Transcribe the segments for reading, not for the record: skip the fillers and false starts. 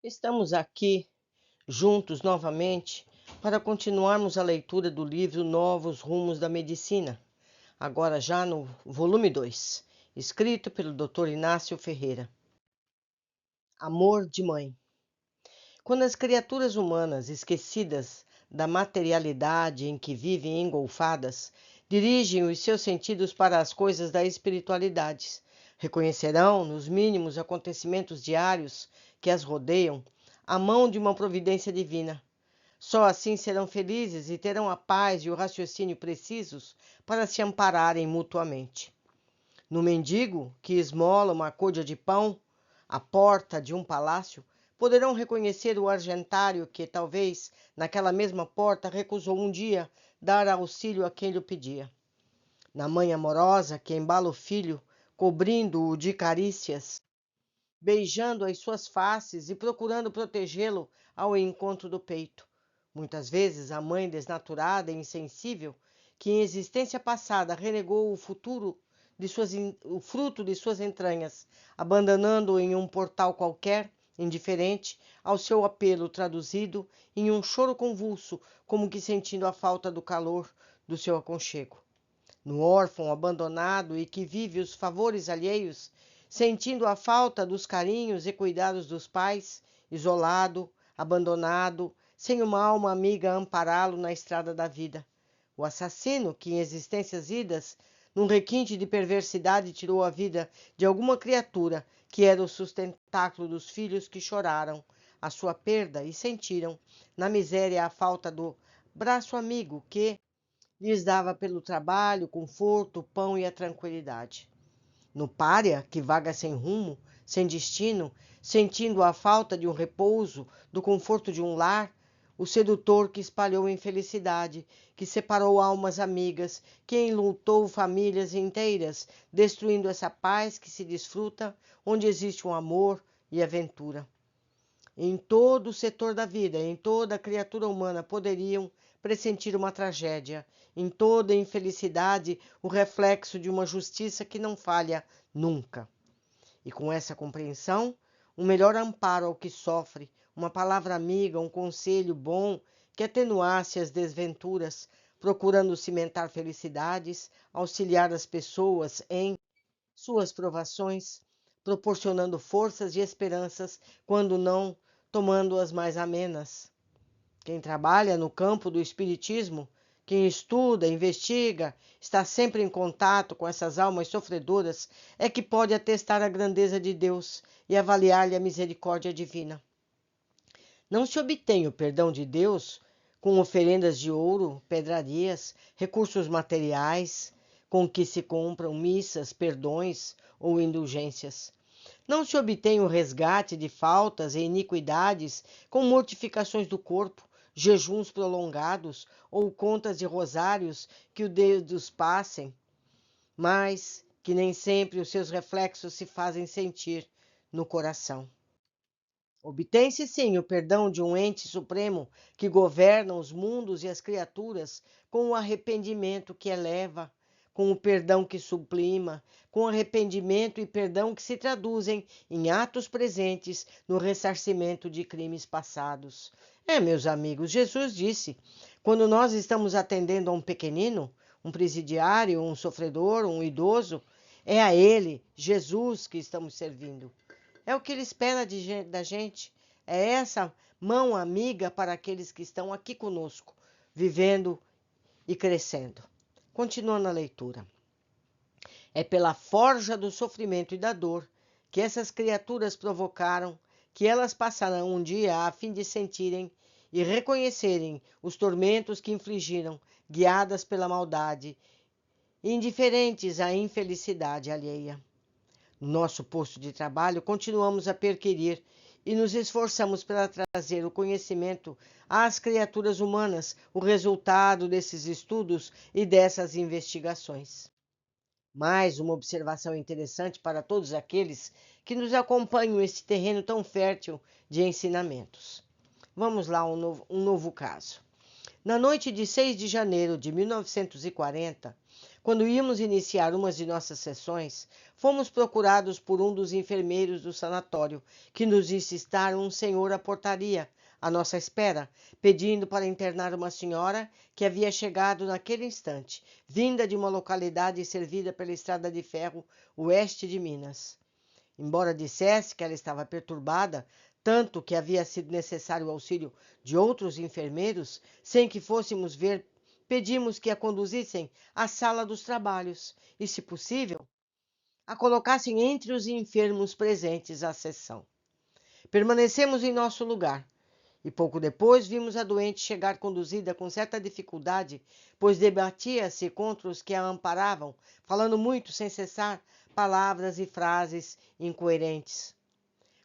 Estamos aqui juntos novamente para continuarmos a leitura do livro Novos Rumos da Medicina, agora já no volume 2, escrito pelo Dr. Inácio Ferreira. Amor de mãe. Quando as criaturas humanas, esquecidas da materialidade em que vivem engolfadas, dirigem os seus sentidos para as coisas da espiritualidade, reconhecerão, nos mínimos acontecimentos diários que as rodeiam, a mão de uma providência divina. Só assim serão felizes e terão a paz e o raciocínio precisos para se ampararem mutuamente. No mendigo que esmola uma côdea de pão à porta de um palácio, poderão reconhecer o argentário que, talvez, naquela mesma porta, recusou um dia dar auxílio a quem lhe pedia. Na mãe amorosa que embala o filho, cobrindo-o de carícias, beijando as suas faces e procurando protegê-lo ao encontro do peito. Muitas vezes a mãe desnaturada e insensível, que em existência passada renegou o fruto de suas entranhas, abandonando-o em um portal qualquer, indiferente ao seu apelo traduzido em um choro convulso, como que sentindo a falta do calor do seu aconchego. No órfão abandonado e que vive os favores alheios, sentindo a falta dos carinhos e cuidados dos pais, isolado, abandonado, sem uma alma amiga a ampará-lo na estrada da vida. O assassino, que em existências idas, num requinte de perversidade, tirou a vida de alguma criatura que era o sustentáculo dos filhos que choraram a sua perda e sentiram, na miséria, a falta do braço amigo que lhes dava pelo trabalho, conforto, o pão e a tranquilidade. No pária, que vaga sem rumo, sem destino, sentindo a falta de um repouso, do conforto de um lar, o sedutor que espalhou infelicidade, que separou almas amigas, que enlutou famílias inteiras, destruindo essa paz que se desfruta onde existe um amor e aventura. Em todo o setor da vida, em toda a criatura humana poderiam pressentir uma tragédia, em toda a infelicidade o reflexo de uma justiça que não falha nunca. E com essa compreensão, um melhor amparo ao que sofre, uma palavra amiga, um conselho bom que atenuasse as desventuras, procurando cimentar felicidades, auxiliar as pessoas em suas provações, proporcionando forças e esperanças, quando não tomando-as mais amenas. Quem trabalha no campo do espiritismo, quem estuda, investiga, está sempre em contato com essas almas sofredoras, é que pode atestar a grandeza de Deus e avaliar-lhe a misericórdia divina. Não se obtém o perdão de Deus com oferendas de ouro, pedrarias, recursos materiais, com que se compram missas, perdões ou indulgências. Não se obtém o resgate de faltas e iniquidades com mortificações do corpo, jejuns prolongados ou contas de rosários que os dedos passem, mas que nem sempre os seus reflexos se fazem sentir no coração. Obtém-se sim o perdão de um ente supremo que governa os mundos e as criaturas com o arrependimento que eleva, com o perdão que sublima, com arrependimento e perdão que se traduzem em atos presentes no ressarcimento de crimes passados. Meus amigos, Jesus disse: quando nós estamos atendendo a um pequenino, um presidiário, um sofredor, um idoso, é a ele, Jesus, que estamos servindo. É o que ele espera da gente. É essa mão amiga para aqueles que estão aqui conosco, vivendo e crescendo. Continuando a leitura. É pela forja do sofrimento e da dor que essas criaturas provocaram que elas passarão um dia a fim de sentirem e reconhecerem os tormentos que infligiram, guiadas pela maldade, indiferentes à infelicidade alheia. No nosso posto de trabalho, continuamos a perquirir e nos esforçamos para trazer o conhecimento às criaturas humanas, o resultado desses estudos e dessas investigações. Mais uma observação interessante para todos aqueles que nos acompanham nesse terreno tão fértil de ensinamentos. Vamos lá, um novo caso. Na noite de 6 de janeiro de 1940, Quando íamos iniciar uma de nossas sessões, fomos procurados por um dos enfermeiros do sanatório, que nos disse estar um senhor à portaria, à nossa espera, pedindo para internar uma senhora que havia chegado naquele instante, vinda de uma localidade servida pela estrada de ferro oeste de Minas. Embora dissesse que ela estava perturbada, tanto que havia sido necessário o auxílio de outros enfermeiros, sem que fôssemos ver, pedimos que a conduzissem à sala dos trabalhos e, se possível, a colocassem entre os enfermos presentes à sessão. Permanecemos em nosso lugar e pouco depois vimos a doente chegar conduzida com certa dificuldade, pois debatia-se contra os que a amparavam, falando muito sem cessar palavras e frases incoerentes.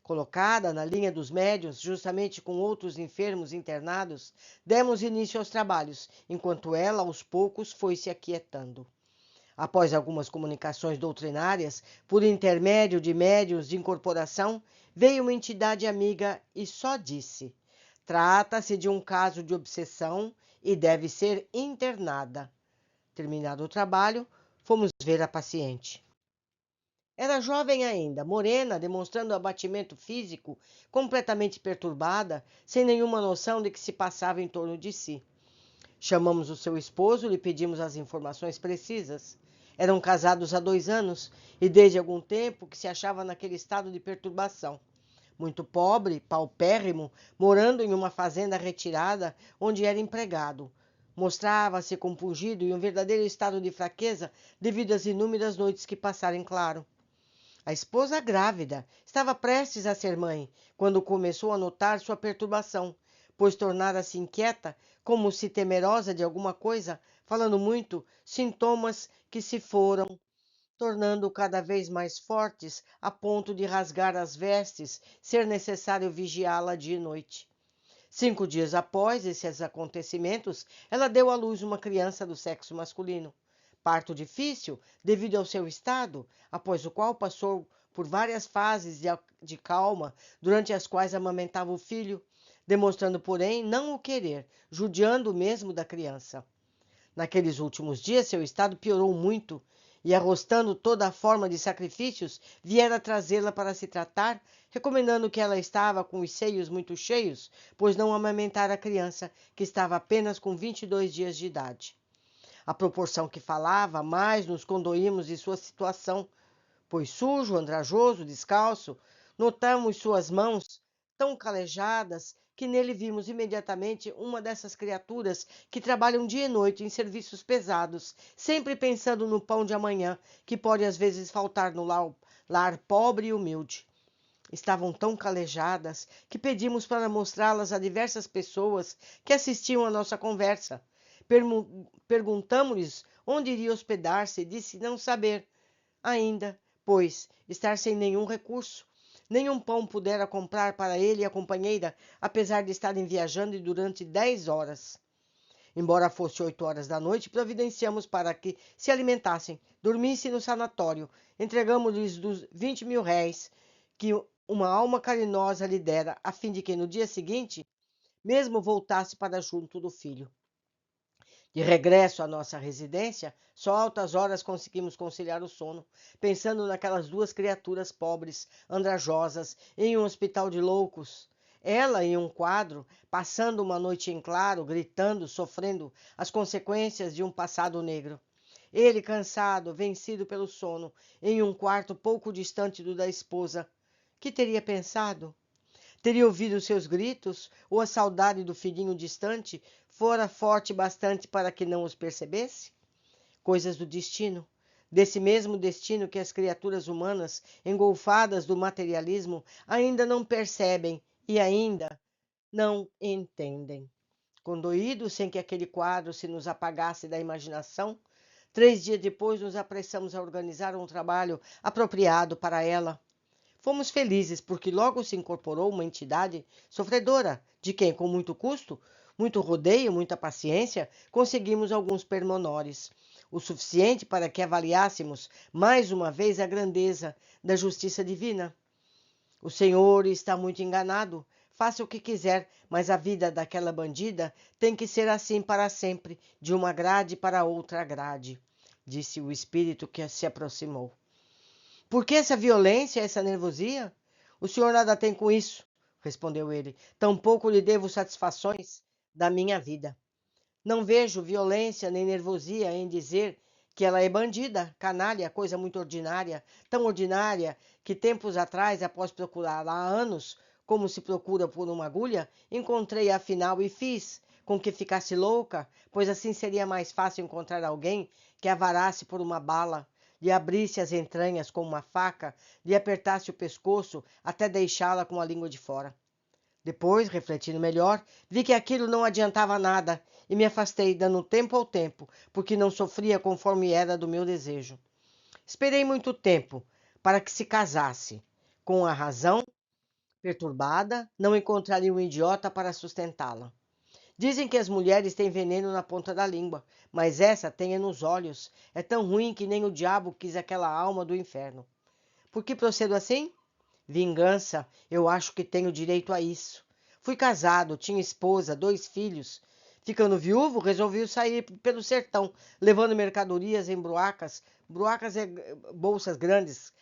Colocada na linha dos médiuns, justamente com outros enfermos internados, demos início aos trabalhos, enquanto ela, aos poucos, foi se aquietando. Após algumas comunicações doutrinárias, por intermédio de médiuns de incorporação, veio uma entidade amiga e só disse: trata-se de um caso de obsessão e deve ser internada. Terminado o trabalho, fomos ver a paciente. Era jovem ainda, morena, demonstrando abatimento físico, completamente perturbada, sem nenhuma noção de que se passava em torno de si. Chamamos o seu esposo e lhe pedimos as informações precisas. Eram casados há 2 anos e desde algum tempo que se achava naquele estado de perturbação. Muito pobre, paupérrimo, morando em uma fazenda retirada onde era empregado. Mostrava-se compungido e um verdadeiro estado de fraqueza devido às inúmeras noites que passara em claro. A esposa grávida estava prestes a ser mãe, quando começou a notar sua perturbação, pois tornara-se inquieta, como se temerosa de alguma coisa, falando muito, sintomas que se foram tornando cada vez mais fortes, a ponto de rasgar as vestes, ser necessário vigiá-la dia e noite. 5 dias após esses acontecimentos, ela deu à luz uma criança do sexo masculino. Parto difícil, devido ao seu estado, após o qual passou por várias fases de calma, durante as quais amamentava o filho, demonstrando, porém, não o querer, judiando mesmo da criança. Naqueles últimos dias, seu estado piorou muito, e arrostando toda a forma de sacrifícios, viera trazê-la para se tratar, recomendando que ela estava com os seios muito cheios, pois não amamentara a criança, que estava apenas com 22 dias de idade. À proporção que falava, mais nos condoímos de sua situação, pois sujo, andrajoso, descalço, notamos suas mãos tão calejadas que nele vimos imediatamente uma dessas criaturas que trabalham dia e noite em serviços pesados, sempre pensando no pão de amanhã, que pode às vezes faltar no lar pobre e humilde. Estavam tão calejadas que pedimos para mostrá-las a diversas pessoas que assistiam à nossa conversa. Perguntamos-lhes onde iria hospedar-se e disse não saber ainda, pois estar sem nenhum recurso. Nenhum pão pudera comprar para ele e a companheira, apesar de estarem viajando durante 10 horas. Embora fosse 8 horas da noite, providenciamos para que se alimentassem, dormissem no sanatório. Entregamos-lhes dos 20.000 réis que uma alma carinhosa lhe dera, a fim de que no dia seguinte mesmo voltasse para junto do filho. De regresso à nossa residência, só altas horas conseguimos conciliar o sono, pensando naquelas 2 criaturas pobres, andrajosas, em um hospital de loucos. Ela em um quadro, passando uma noite em claro, gritando, sofrendo as consequências de um passado negro. Ele, cansado, vencido pelo sono, em um quarto pouco distante do da esposa. Que teria pensado? Teria ouvido seus gritos, ou a saudade do filhinho distante fora forte bastante para que não os percebesse? Coisas do destino, desse mesmo destino que as criaturas humanas, engolfadas do materialismo, ainda não percebem e ainda não entendem. Condoídos, sem que aquele quadro se nos apagasse da imaginação, 3 dias depois nos apressamos a organizar um trabalho apropriado para ela. Fomos felizes porque logo se incorporou uma entidade sofredora, de quem, com muito custo, muito rodeio, muita paciência, conseguimos alguns pormenores, o suficiente para que avaliássemos mais uma vez a grandeza da justiça divina. O Senhor está muito enganado. Faça o que quiser, mas a vida daquela bandida tem que ser assim para sempre, de uma grade para outra grade. disse o espírito que se aproximou. Por que essa violência, essa nervosia? O senhor nada tem com isso, respondeu ele. Tampouco lhe devo satisfações da minha vida. Não vejo violência nem nervosia em dizer que ela é bandida, canalha, coisa muito ordinária, tão ordinária que tempos atrás, após procurá-la há anos, como se procura por uma agulha, encontrei-a afinal e fiz com que ficasse louca, pois assim seria mais fácil encontrar alguém que a varasse por uma bala, lhe abrisse as entranhas com uma faca, lhe apertasse o pescoço até deixá-la com a língua de fora. Depois, refletindo melhor, vi que aquilo não adiantava nada e me afastei, dando tempo ao tempo, porque não sofria conforme era do meu desejo. Esperei muito tempo para que se casasse. Com a razão perturbada, não encontraria um idiota para sustentá-la. Dizem que as mulheres têm veneno na ponta da língua, mas essa tem nos olhos. É tão ruim que nem o diabo quis aquela alma do inferno. Por que procedo assim? Vingança, eu acho que tenho direito a isso. Fui casado, tinha esposa, 2 filhos. Ficando viúvo, resolvi sair pelo sertão, levando mercadorias em bruacas. Bruacas é bolsas grandes,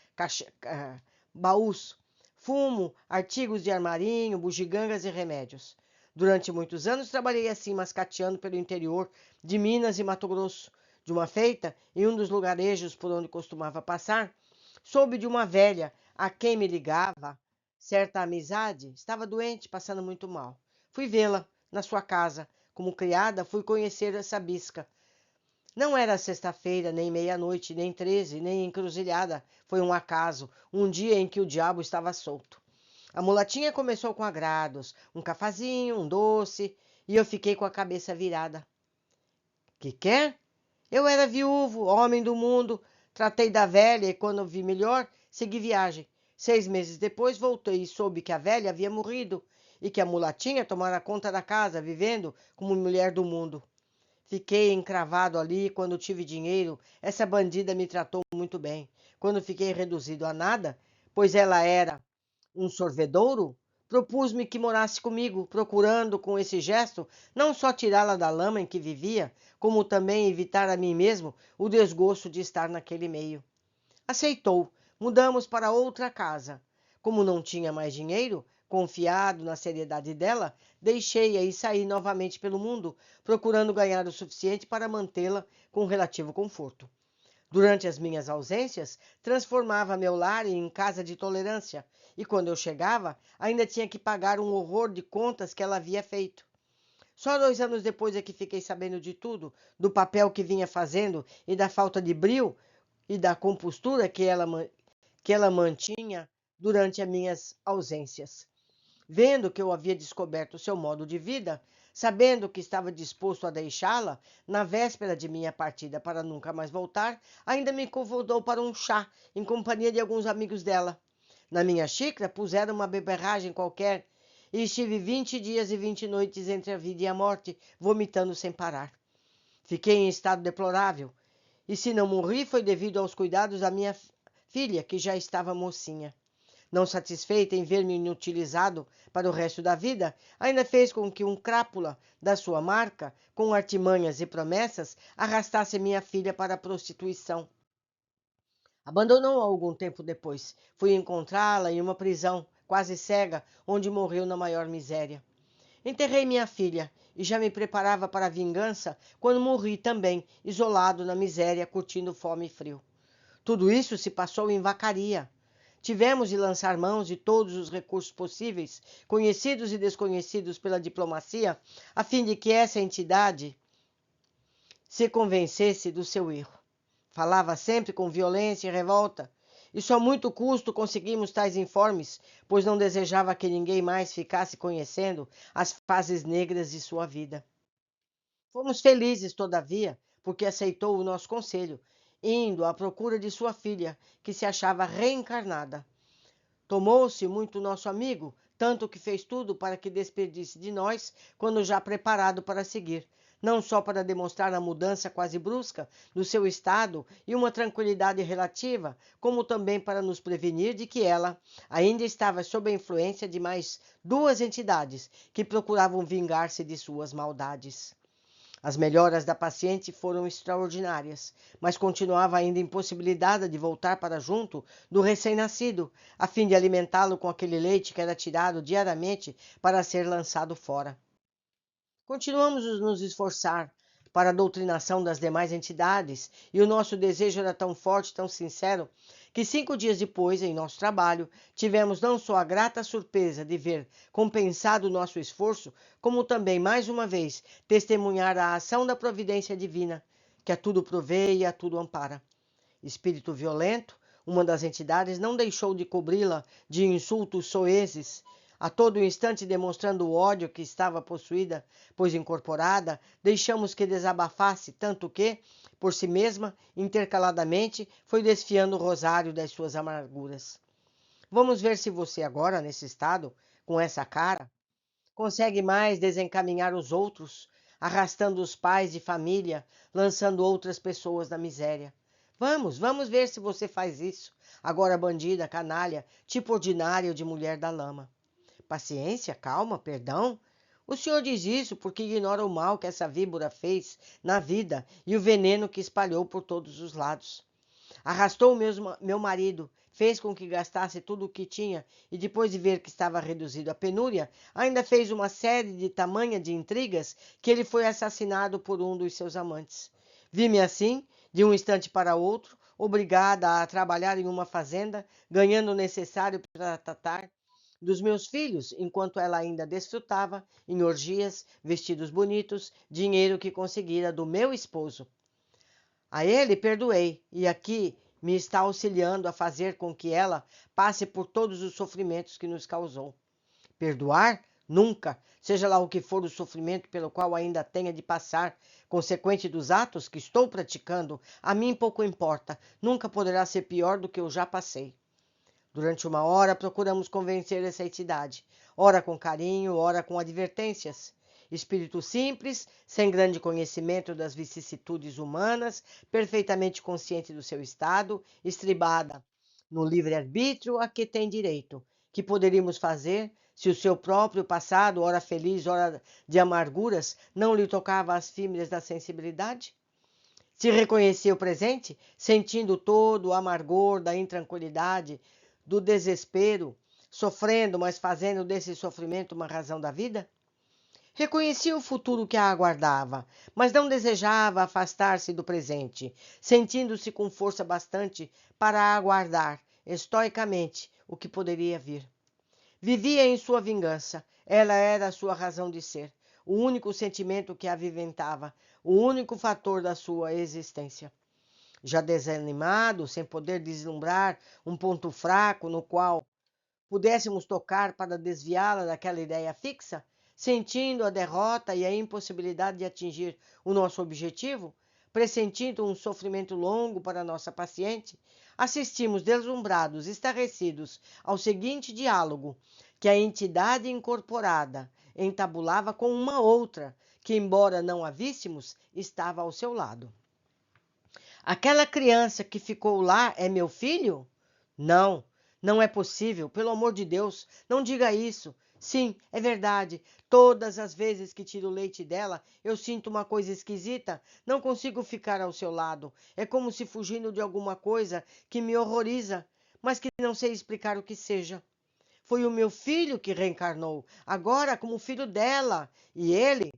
baús, fumo, artigos de armarinho, bugigangas e remédios. Durante muitos anos trabalhei assim, mascateando pelo interior de Minas e Mato Grosso. De uma feita, em um dos lugarejos por onde costumava passar, soube de uma velha a quem me ligava certa amizade, estava doente, passando muito mal. Fui vê-la na sua casa. Como criada, fui conhecer essa bisca. Não era sexta-feira, nem meia-noite, nem 13, nem encruzilhada. Foi um acaso, um dia em que o diabo estava solto. A mulatinha começou com agrados, um cafazinho, um doce, e eu fiquei com a cabeça virada. Que quer? Eu era viúvo, homem do mundo, tratei da velha e, quando vi melhor, segui viagem. 6 meses depois voltei e soube que a velha havia morrido e que a mulatinha tomara conta da casa, vivendo como mulher do mundo. Fiquei encravado ali e, quando tive dinheiro, essa bandida me tratou muito bem. Quando fiquei reduzido a nada, pois ela era um sorvedouro, propus-me que morasse comigo, procurando com esse gesto não só tirá-la da lama em que vivia, como também evitar a mim mesmo o desgosto de estar naquele meio. Aceitou. Mudamos para outra casa. Como não tinha mais dinheiro, confiado na seriedade dela, deixei-a e saí novamente pelo mundo, procurando ganhar o suficiente para mantê-la com relativo conforto. Durante as minhas ausências, transformava meu lar em casa de tolerância, e quando eu chegava, ainda tinha que pagar um horror de contas que ela havia feito. Só 2 anos depois é que fiquei sabendo de tudo, do papel que vinha fazendo e da falta de brio e da compostura que ela mantinha durante as minhas ausências. Vendo que eu havia descoberto seu modo de vida, sabendo que estava disposto a deixá-la, na véspera de minha partida para nunca mais voltar, ainda me convidou para um chá, em companhia de alguns amigos dela. Na minha xícara puseram uma beberragem qualquer, e estive 20 dias e 20 noites entre a vida e a morte, vomitando sem parar. Fiquei em estado deplorável, e se não morri foi devido aos cuidados da minha filha, que já estava mocinha. Não satisfeita em ver-me inutilizado para o resto da vida, ainda fez com que um crápula da sua marca, com artimanhas e promessas, arrastasse minha filha para a prostituição. Abandonou-a algum tempo depois. Fui encontrá-la em uma prisão, quase cega, onde morreu na maior miséria. Enterrei minha filha e já me preparava para a vingança quando morri também, isolado na miséria, curtindo fome e frio. Tudo isso se passou em Vacaria. Tivemos de lançar mãos de todos os recursos possíveis, conhecidos e desconhecidos pela diplomacia, a fim de que essa entidade se convencesse do seu erro. Falava sempre com violência e revolta, e só a muito custo conseguimos tais informes, pois não desejava que ninguém mais ficasse conhecendo as fases negras de sua vida. Fomos felizes, todavia, porque aceitou o nosso conselho, indo à procura de sua filha, que se achava reencarnada. Tomou-se muito nosso amigo, tanto que fez tudo para que despedisse de nós, quando já preparado para seguir, não só para demonstrar a mudança quase brusca do seu estado e uma tranquilidade relativa, como também para nos prevenir de que ela ainda estava sob a influência de mais 2 entidades que procuravam vingar-se de suas maldades. As melhoras da paciente foram extraordinárias, mas continuava ainda impossibilitada de voltar para junto do recém-nascido, a fim de alimentá-lo com aquele leite que era tirado diariamente para ser lançado fora. Continuamos a nos esforçar para a doutrinação das demais entidades, e o nosso desejo era tão forte, tão sincero, que 5 dias depois, em nosso trabalho, tivemos não só a grata surpresa de ver compensado o nosso esforço, como também, mais uma vez, testemunhar a ação da providência divina, que a tudo provê e a tudo ampara. Espírito violento, uma das entidades não deixou de cobri-la de insultos soezes, a todo instante demonstrando o ódio que estava possuída, pois incorporada, deixamos que desabafasse, tanto que, por si mesma, intercaladamente, foi desfiando o rosário das suas amarguras. Vamos ver se você agora, nesse estado, com essa cara, consegue mais desencaminhar os outros, arrastando os pais de família, lançando outras pessoas na miséria. Vamos ver se você faz isso, agora bandida, canalha, tipo ordinário de mulher da lama. Paciência, calma, perdão. O senhor diz isso porque ignora o mal que essa víbora fez na vida e o veneno que espalhou por todos os lados. Arrastou meu marido, fez com que gastasse tudo o que tinha e, depois de ver que estava reduzido à penúria, ainda fez uma série de tamanha de intrigas que ele foi assassinado por um dos seus amantes. Vi-me assim, de um instante para outro, obrigada a trabalhar em uma fazenda, ganhando o necessário para tratar dos meus filhos, enquanto ela ainda desfrutava, em orgias, vestidos bonitos, dinheiro que conseguira do meu esposo. A ele perdoei, e aqui me está auxiliando a fazer com que ela passe por todos os sofrimentos que nos causou. Perdoar? Nunca, seja lá o que for o sofrimento pelo qual ainda tenha de passar, consequente dos atos que estou praticando, a mim pouco importa, nunca poderá ser pior do que eu já passei. Durante uma hora procuramos convencer essa entidade, ora com carinho, ora com advertências. Espírito simples, sem grande conhecimento das vicissitudes humanas, perfeitamente consciente do seu estado, estribada no livre-arbítrio a que tem direito. Que poderíamos fazer se o seu próprio passado, ora feliz, ora de amarguras, não lhe tocava as fímbreas da sensibilidade? Se reconhecia o presente, sentindo todo o amargor da intranquilidade, do desespero, sofrendo, mas fazendo desse sofrimento uma razão da vida? Reconhecia o futuro que a aguardava, mas não desejava afastar-se do presente, sentindo-se com força bastante para aguardar, estoicamente, o que poderia vir. Vivia em sua vingança, ela era a sua razão de ser, o único sentimento que a viventava, o único fator da sua existência. Já desanimado, sem poder vislumbrar um ponto fraco no qual pudéssemos tocar para desviá-la daquela ideia fixa, sentindo a derrota e a impossibilidade de atingir o nosso objetivo, pressentindo um sofrimento longo para nossa paciente, assistimos deslumbrados, estarrecidos, ao seguinte diálogo que a entidade incorporada entabulava com uma outra, que, embora não a víssemos, estava ao seu lado. Aquela criança que ficou lá é meu filho? Não, não é possível. Pelo amor de Deus, não diga isso. Sim, é verdade. Todas as vezes que tiro o leite dela, eu sinto uma coisa esquisita. Não consigo ficar ao seu lado. É como se fugindo de alguma coisa que me horroriza, mas que não sei explicar o que seja. Foi o meu filho que reencarnou, agora como filho dela. E ele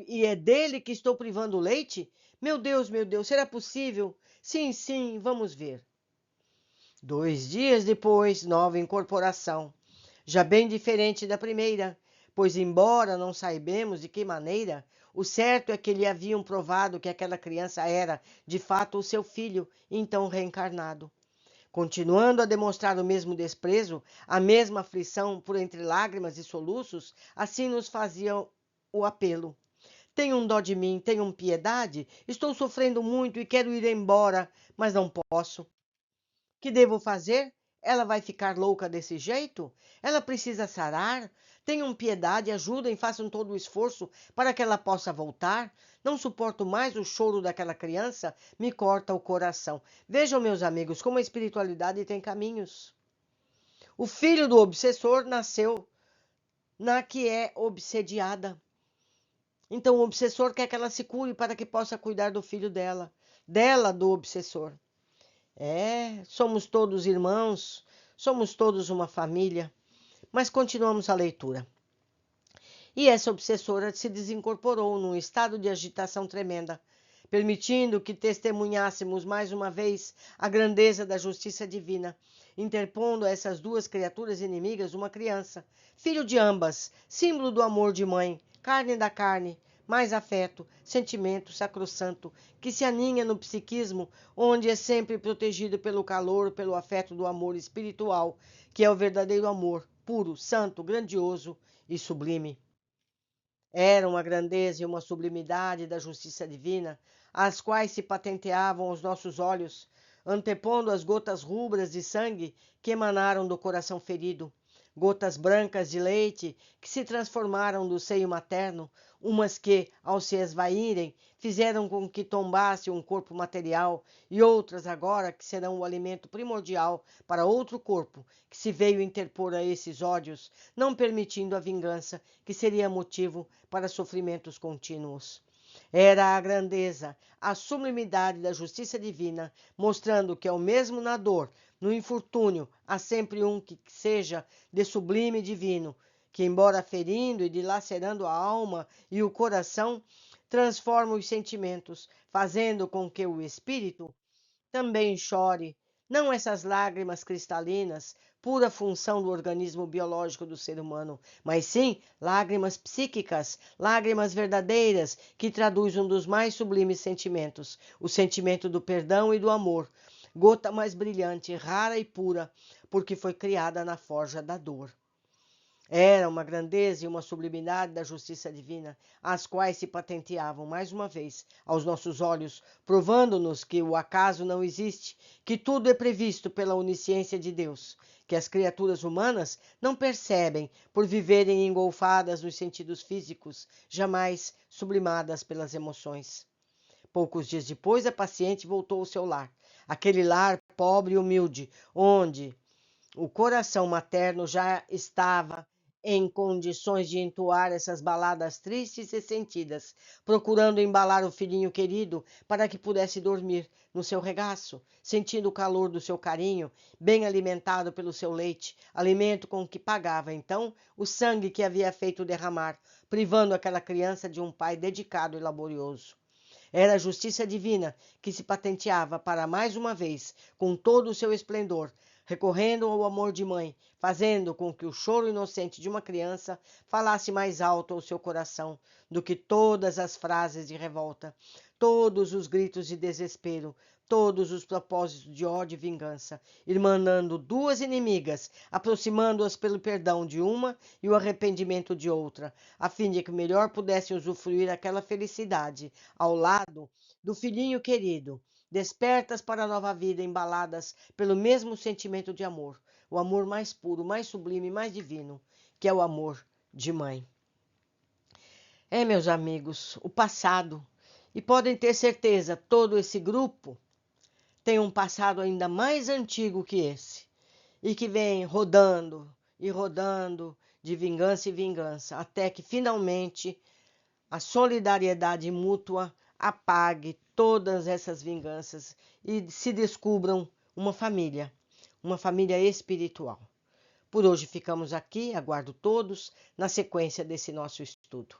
e é dele que estou privando o leite? Meu Deus, será possível? Sim, sim, vamos ver. 2 dias depois, nova incorporação, já bem diferente da primeira, pois, embora não saibamos de que maneira, o certo é que lhe haviam provado que aquela criança era, de fato, o seu filho, então reencarnado. Continuando a demonstrar o mesmo desprezo, a mesma aflição por entre lágrimas e soluços, assim nos faziam o apelo. Tenham dó de mim, tenham piedade. Estou sofrendo muito e quero ir embora, mas não posso. Que devo fazer? Ela vai ficar louca desse jeito? Ela precisa sarar? Tenham piedade, ajudem, façam todo o esforço para que ela possa voltar. Não suporto mais o choro daquela criança, me corta o coração. Vejam, meus amigos, como a espiritualidade tem caminhos. O filho do obsessor nasceu na que é obsediada. Então o obsessor quer que ela se cure para que possa cuidar do filho dela do obsessor. Somos todos irmãos, somos todos uma família, mas continuamos a leitura. E essa obsessora se desincorporou num estado de agitação tremenda, permitindo que testemunhássemos mais uma vez a grandeza da justiça divina, interpondo a essas duas criaturas inimigas uma criança, filho de ambas, símbolo do amor de mãe, carne da carne, mais afeto, sentimento sacrossanto, que se aninha no psiquismo, onde é sempre protegido pelo calor, pelo afeto do amor espiritual, que é o verdadeiro amor, puro, santo, grandioso e sublime. Era uma grandeza e uma sublimidade da justiça divina, as quais se patenteavam aos nossos olhos, antepondo as gotas rubras de sangue que emanaram do coração ferido, gotas brancas de leite que se transformaram do seio materno, umas que, ao se esvaírem, fizeram com que tombasse um corpo material, e outras agora que serão o alimento primordial para outro corpo, que se veio interpor a esses ódios, não permitindo a vingança, que seria motivo para sofrimentos contínuos. Era a grandeza, a sublimidade da justiça divina, mostrando que, ao mesmo na dor, no infortúnio, há sempre um que seja de sublime e divino, que, embora ferindo e dilacerando a alma e o coração, transforma os sentimentos, fazendo com que o espírito também chore, não essas lágrimas cristalinas, pura função do organismo biológico do ser humano, mas sim lágrimas psíquicas, lágrimas verdadeiras, que traduzem um dos mais sublimes sentimentos, o sentimento do perdão e do amor, gota mais brilhante, rara e pura, porque foi criada na forja da dor. Era uma grandeza e uma sublimidade da justiça divina, as quais se patenteavam mais uma vez aos nossos olhos, provando-nos que o acaso não existe, que tudo é previsto pela onisciência de Deus, que as criaturas humanas não percebem por viverem engolfadas nos sentidos físicos, jamais sublimadas pelas emoções. Poucos dias depois, a paciente voltou ao seu lar, aquele lar pobre e humilde, onde o coração materno já estava em condições de entoar essas baladas tristes e sentidas, procurando embalar o filhinho querido para que pudesse dormir no seu regaço, sentindo o calor do seu carinho, bem alimentado pelo seu leite, alimento com que pagava então o sangue que havia feito derramar, privando aquela criança de um pai dedicado e laborioso. Era a justiça divina que se patenteava para mais uma vez, com todo o seu esplendor, recorrendo ao amor de mãe, fazendo com que o choro inocente de uma criança falasse mais alto ao seu coração do que todas as frases de revolta, todos os gritos de desespero, todos os propósitos de ódio e vingança, irmanando duas inimigas, aproximando-as pelo perdão de uma e o arrependimento de outra, a fim de que melhor pudessem usufruir aquela felicidade ao lado do filhinho querido, despertas para a nova vida, embaladas pelo mesmo sentimento de amor, o amor mais puro, mais sublime, mais divino, que é o amor de mãe. Meus amigos, o passado, e podem ter certeza, todo esse grupo tem um passado ainda mais antigo que esse, e que vem rodando e rodando de vingança em vingança, até que finalmente a solidariedade mútua apague todas essas vinganças e se descubram uma família espiritual. Por hoje ficamos aqui, aguardo todos na sequência desse nosso estudo.